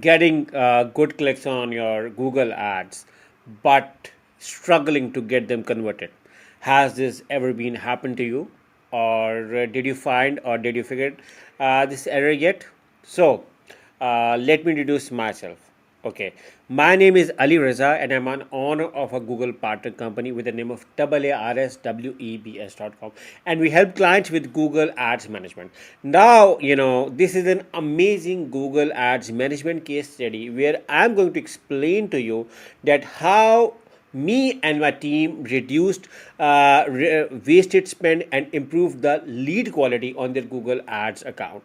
getting good clicks on your Google ads, but struggling to get them converted. Has this ever been happened to you, or did you find or did you figure this error yet? So, let me introduce myself. Okay, my name is Ali Raza, and I'm an owner of a Google partner company with the name of AARSWebs.com, and we help clients with Google Ads management. Now, this is an amazing Google Ads management case study where I'm going to explain to you that how me and my team reduced wasted spend and improved the lead quality on their Google Ads account.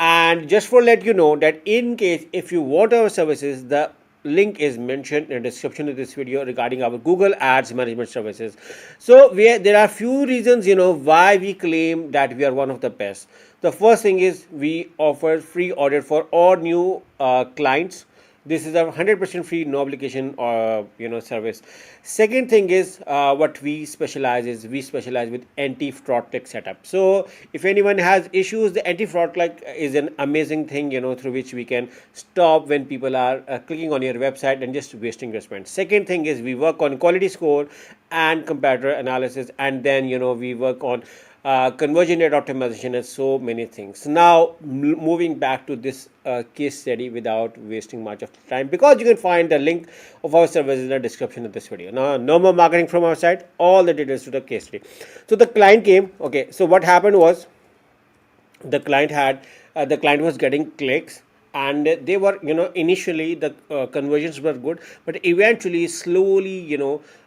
And just for let you know that in case if you want our services, the link is mentioned in the description of this video regarding our Google Ads management services. So there are few reasons why we claim that we are one of the best. The first thing is we offer free audit for all new clients. This is a 100% free, no obligation service. Second thing is what we specialize with anti-fraud click setup. So if anyone has issues, the anti-fraud click is an amazing thing through which we can stop when people are clicking on your website and just wasting your spend. Second thing is we work on quality score and comparator analysis, and then we work on conversion rate optimization and so many things. Now, moving back to this case study without wasting much of time, because you can find the link of our service in the description of this video. Now, no more marketing from our side, all the details to the case study. So the client came. Okay, so what happened was the client was getting clicks, and they were initially the conversions were good, but eventually slowly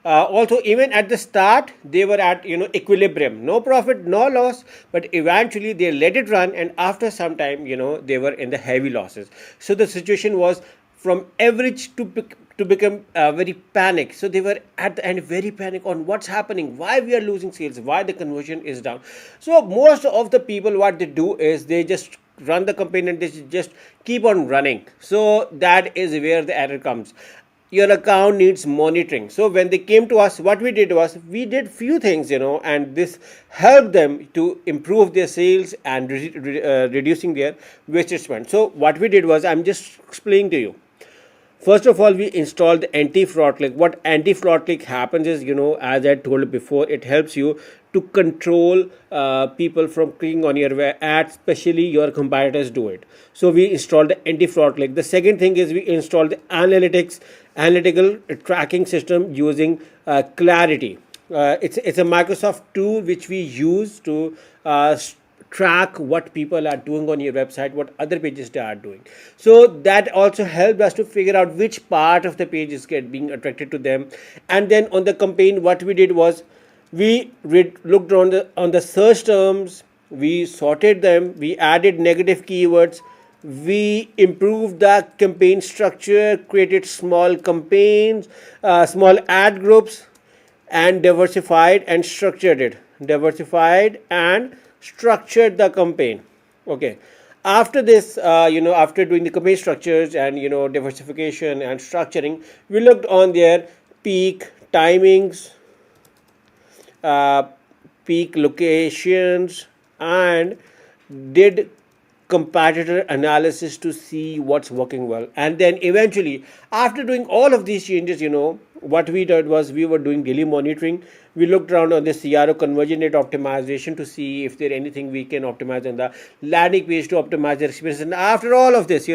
also even at the start they were at equilibrium, no profit no loss, but eventually they let it run, and after some time they were in the heavy losses. So the situation was from average to become very panic. So they were at the end very panic on what's happening, why we are losing sales, why the conversion is down. So most of the people, what they do is they just run the campaign and they just keep on running. So that is where the error comes. Your account needs monitoring. So when they came to us, what we did was we did few things, and this helped them to improve their sales and reducing their wasted spend. So what we did was, I'm just explaining to you. First of all, we installed the anti-fraud click. What anti-fraud click happens is, as I told before, it helps you to control people from clicking on your ads, especially your competitors do it. So we installed the anti-fraud click. The second thing is we installed the analytical tracking system using Clarity. It's a Microsoft tool which we use to track what people are doing on your website, what other pages they are doing. So that also helped us to figure out which part of the page is being attracted to them. And then on the campaign, what we did was we looked on the search terms, we sorted them, we added negative keywords, we improved the campaign structure, created small campaigns, small ad groups, and diversified and structured the campaign. Okay, after this, after doing the campaign structures and diversification and structuring, we looked on their peak timings, uh, peak locations, and did competitor analysis to see what's working well. And then eventually, after doing all of these changes, what we did was we were doing daily monitoring. We looked around on the CRO, conversion rate optimization, to see if there anything we can optimize on the landing page to optimize their experience. And after all of this,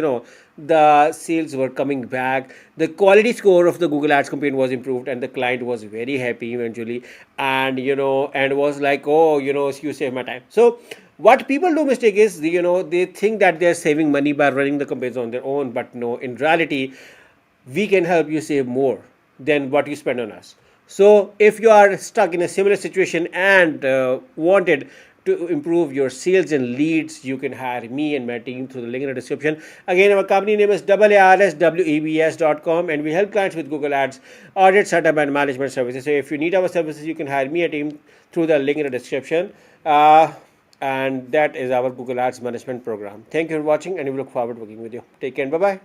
the sales were coming back. The quality score of the Google Ads campaign was improved, and the client was very happy eventually. And and was like, oh, you saved my time. So what people do mistake is they think that they're saving money by running the campaigns on their own, but no, in reality we can help you save more than what you spend on us. So if you are stuck in a similar situation and wanted to improve your sales and leads, you can hire me and my team through the link in the description. Again, our company name is AARSWebs.com, and we help clients with Google Ads, audit, setup, and management services. So if you need our services, you can hire me and team through the link in the description. And that is our Google Ads management program. Thank you for watching, and we look forward to working with you. Take care and bye-bye.